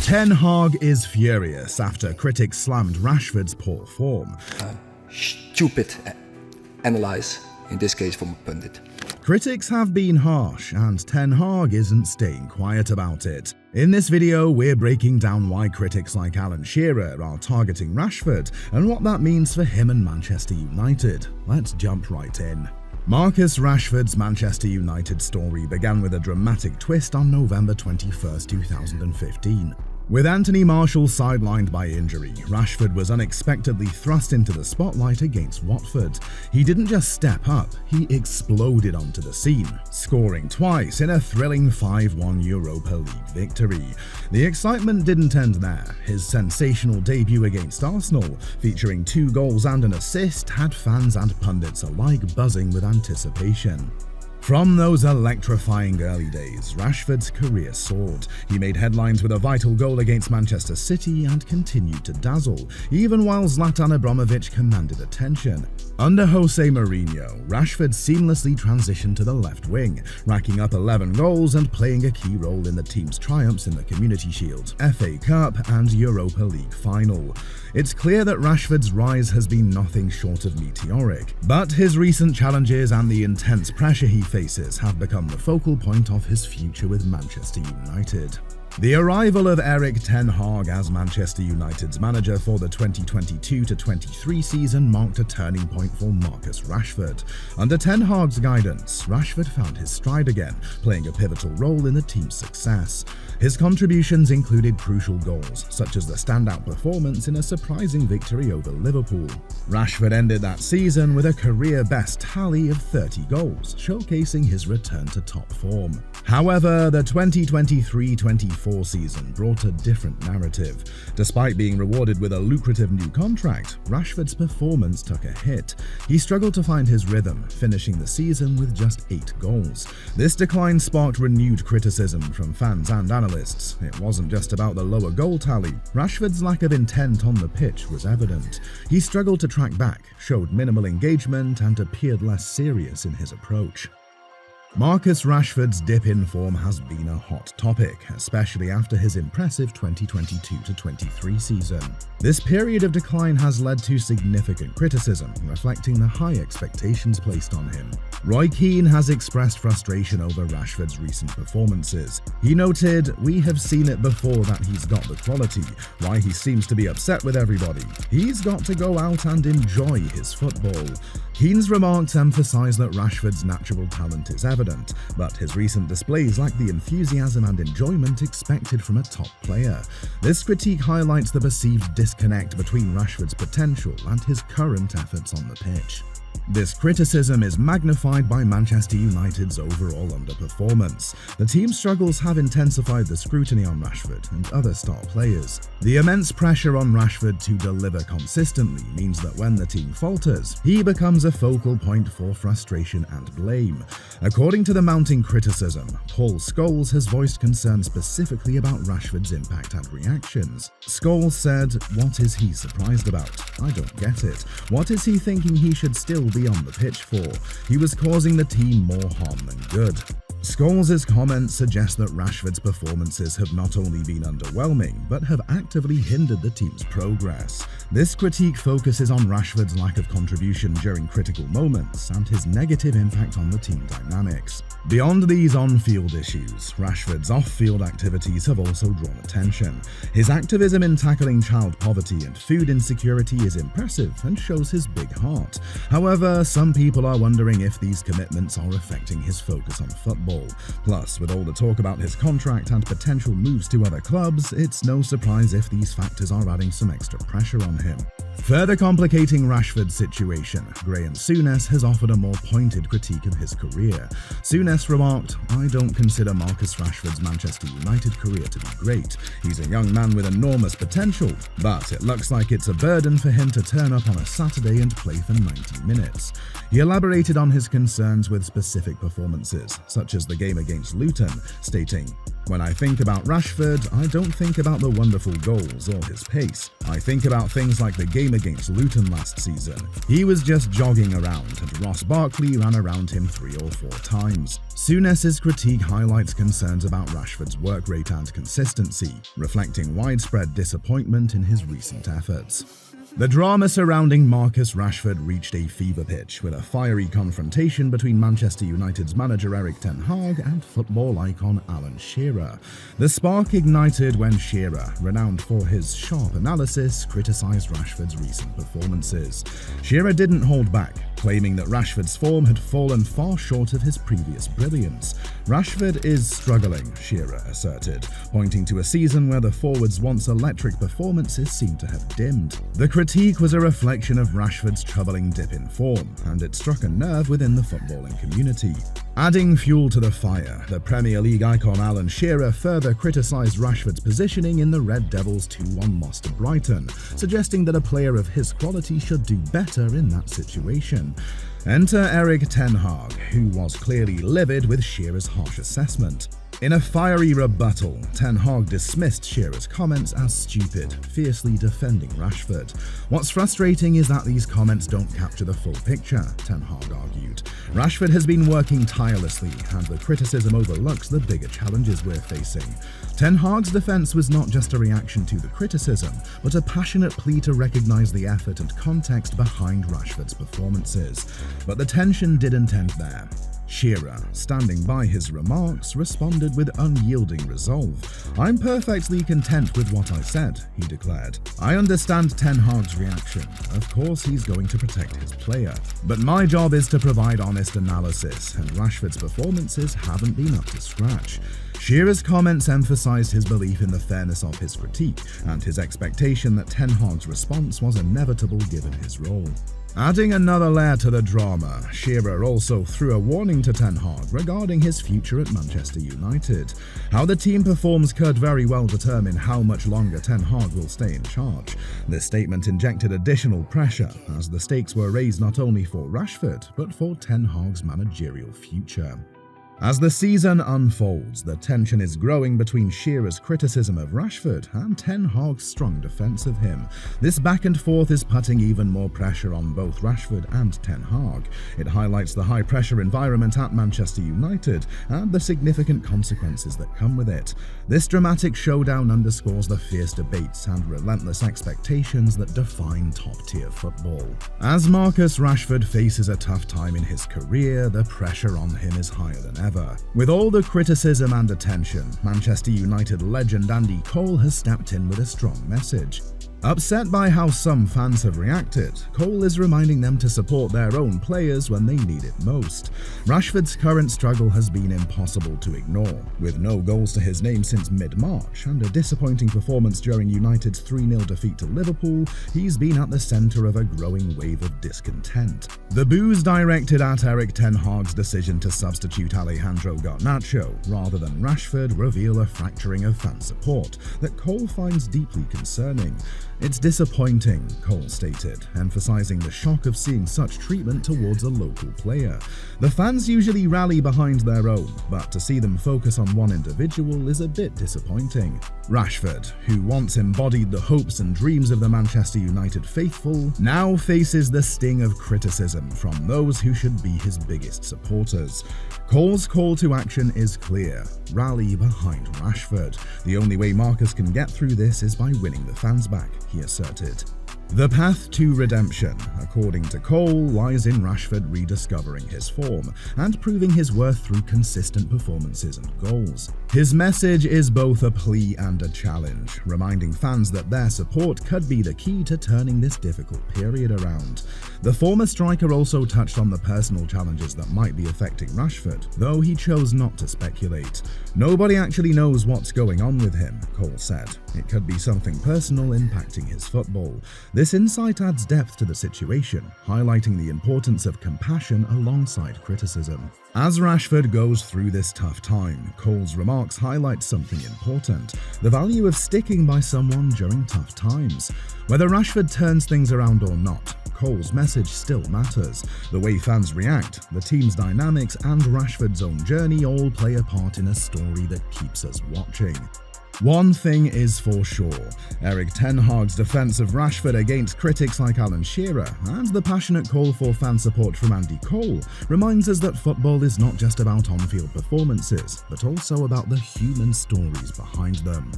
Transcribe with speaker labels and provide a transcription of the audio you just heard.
Speaker 1: Ten Hag is furious after critics slammed Rashford's poor form.
Speaker 2: Stupid analyze, in this case from a pundit.
Speaker 1: Critics have been harsh, and Ten Hag isn't staying quiet about it. In this video, we're breaking down why critics like Alan Shearer are targeting Rashford and what that means for him and Manchester United. Let's jump right in. Marcus Rashford's Manchester United story began with a dramatic twist on November 21, 2015. With Anthony Martial sidelined by injury, Rashford was unexpectedly thrust into the spotlight against Watford. He didn't just step up, he exploded onto the scene, scoring twice in a thrilling 5-1 Europa League victory. The excitement didn't end there. His sensational debut against Arsenal, featuring 2 goals and an assist, had fans and pundits alike buzzing with anticipation. From those electrifying early days, Rashford's career soared. He made headlines with a vital goal against Manchester City and continued to dazzle, even while Zlatan Ibrahimovic commanded attention. Under Jose Mourinho, Rashford seamlessly transitioned to the left wing, racking up 11 goals and playing a key role in the team's triumphs in the Community Shield, FA Cup and Europa League final. It's clear that Rashford's rise has been nothing short of meteoric, but his recent challenges and the intense pressure he faces have become the focal point of his future with Manchester United. The arrival of Erik Ten Hag as Manchester United's manager for the 2022-23 season marked a turning point for Marcus Rashford. Under Ten Hag's guidance, Rashford found his stride again, playing a pivotal role in the team's success. His contributions included crucial goals, such as the standout performance in a surprising victory over Liverpool. Rashford ended that season with a career-best tally of 30 goals, showcasing his return to top form. However, the 2023-24 season brought a different narrative. Despite being rewarded with a lucrative new contract, Rashford's performance took a hit. He struggled to find his rhythm, finishing the season with just 8 goals. This decline sparked renewed criticism from fans and analysts. It wasn't just about the lower goal tally. Rashford's lack of intent on the pitch was evident. He struggled to track back, showed minimal engagement, and appeared less serious in his approach. Marcus Rashford's dip in form has been a hot topic, especially after his impressive 2022-23 season. This period of decline has led to significant criticism, reflecting the high expectations placed on him. Roy Keane has expressed frustration over Rashford's recent performances. He noted, "We have seen it before that he's got the quality. Why he seems to be upset with everybody. He's got to go out and enjoy his football." Keane's remarks emphasize that Rashford's natural talent is evident, but his recent displays lack the enthusiasm and enjoyment expected from a top player. This critique highlights the perceived disconnect between Rashford's potential and his current efforts on the pitch. This criticism is magnified by Manchester United's overall underperformance. The team's struggles have intensified the scrutiny on Rashford and other star players. The immense pressure on Rashford to deliver consistently means that when the team falters, he becomes a focal point for frustration and blame. According to the mounting criticism, Paul Scholes has voiced concern specifically about Rashford's impact and reactions. Scholes said, "What is he surprised about? I don't get it. What is he thinking he should still be on the pitch for? He was causing the team more harm than good." Scholes' comments suggest that Rashford's performances have not only been underwhelming, but have actively hindered the team's progress. This critique focuses on Rashford's lack of contribution during critical moments and his negative impact on the team dynamics. Beyond these on-field issues, Rashford's off-field activities have also drawn attention. His activism in tackling child poverty and food insecurity is impressive and shows his big heart. However, some people are wondering if these commitments are affecting his focus on football. Plus, with all the talk about his contract and potential moves to other clubs, it's no surprise if these factors are adding some extra pressure on him. Further complicating Rashford's situation, Graham Souness has offered a more pointed critique of his career. Souness remarked, "I don't consider Marcus Rashford's Manchester United career to be great. He's a young man with enormous potential, but it looks like it's a burden for him to turn up on a Saturday and play for 90 minutes. He elaborated on his concerns with specific performances, such as the game against Luton, stating, When I think about Rashford, I don't think about the wonderful goals or his pace. I think about things like the game against Luton last season. He was just jogging around and Ross Barkley ran around him 3 or 4 times. Souness's critique highlights concerns about Rashford's work rate and consistency, reflecting widespread disappointment in his recent efforts. The drama surrounding Marcus Rashford reached a fever pitch with a fiery confrontation between Manchester United's manager Erik Ten Hag and football icon Alan Shearer. The spark ignited when Shearer, renowned for his sharp analysis, criticised Rashford's recent performances. Shearer didn't hold back, claiming that Rashford's form had fallen far short of his previous brilliance. Rashford is struggling, Shearer asserted, pointing to a season where the forward's once electric performances seem to have dimmed. The critique was a reflection of Rashford's troubling dip in form, and it struck a nerve within the footballing community. Adding fuel to the fire, the Premier League icon Alan Shearer further criticised Rashford's positioning in the Red Devils' 2-1 loss to Brighton, suggesting that a player of his quality should do better in that situation. Enter Erik Ten Hag, who was clearly livid with Shearer's harsh assessment. In a fiery rebuttal, Ten Hag dismissed Shearer's comments as stupid, fiercely defending Rashford. What's frustrating is that these comments don't capture the full picture, Ten Hag argued. Rashford has been working tirelessly, and the criticism overlooks the bigger challenges we're facing. Ten Hag's defense was not just a reaction to the criticism, but a passionate plea to recognize the effort and context behind Rashford's performances. But the tension didn't end there. Shearer, standing by his remarks, responded with unyielding resolve. "I'm perfectly content with what I said," he declared. "I understand Ten Hag's reaction. Of course he's going to protect his player. But my job is to provide honest analysis, and Rashford's performances haven't been up to scratch." Shearer's comments emphasized his belief in the fairness of his critique, and his expectation that Ten Hag's response was inevitable given his role. Adding another layer to the drama, Shearer also threw a warning to Ten Hag regarding his future at Manchester United. How the team performs could very well determine how much longer Ten Hag will stay in charge. This statement injected additional pressure, as the stakes were raised not only for Rashford, but for Ten Hag's managerial future. As the season unfolds, the tension is growing between Shearer's criticism of Rashford and Ten Hag's strong defense of him. This back and forth is putting even more pressure on both Rashford and Ten Hag. It highlights the high-pressure environment at Manchester United and the significant consequences that come with it. This dramatic showdown underscores the fierce debates and relentless expectations that define top-tier football. As Marcus Rashford faces a tough time in his career, the pressure on him is higher than ever. With all the criticism and attention, Manchester United legend Andy Cole has stepped in with a strong message. Upset by how some fans have reacted, Cole is reminding them to support their own players when they need it most. Rashford's current struggle has been impossible to ignore. With no goals to his name since mid-March and a disappointing performance during United's 3-0 defeat to Liverpool, he's been at the centre of a growing wave of discontent. The boos directed at Erik Ten Hag's decision to substitute Alejandro Garnacho rather than Rashford reveal a fracturing of fan support that Cole finds deeply concerning. "It's disappointing," Cole stated, emphasizing the shock of seeing such treatment towards a local player. "The fans usually rally behind their own, but to see them focus on one individual is a bit disappointing." Rashford, who once embodied the hopes and dreams of the Manchester United faithful, now faces the sting of criticism from those who should be his biggest supporters. Cole's call to action is clear: rally behind Rashford. The only way Marcus can get through this is by winning the fans back, he asserted. The path to redemption, according to Cole, lies in Rashford rediscovering his form and proving his worth through consistent performances and goals. His message is both a plea and a challenge, reminding fans that their support could be the key to turning this difficult period around. The former striker also touched on the personal challenges that might be affecting Rashford, though he chose not to speculate. "Nobody actually knows what's going on with him," Cole said. "It could be something personal impacting his football." This insight adds depth to the situation, highlighting the importance of compassion alongside criticism. As Rashford goes through this tough time, Cole's remarks highlight something important: the value of sticking by someone during tough times. Whether Rashford turns things around or not, Cole's message still matters. The way fans react, the team's dynamics, and Rashford's own journey all play a part in a story that keeps us watching. One thing is for sure, Erik Ten Hag's defense of Rashford against critics like Alan Shearer and the passionate call for fan support from Andy Cole reminds us that football is not just about on-field performances, but also about the human stories behind them.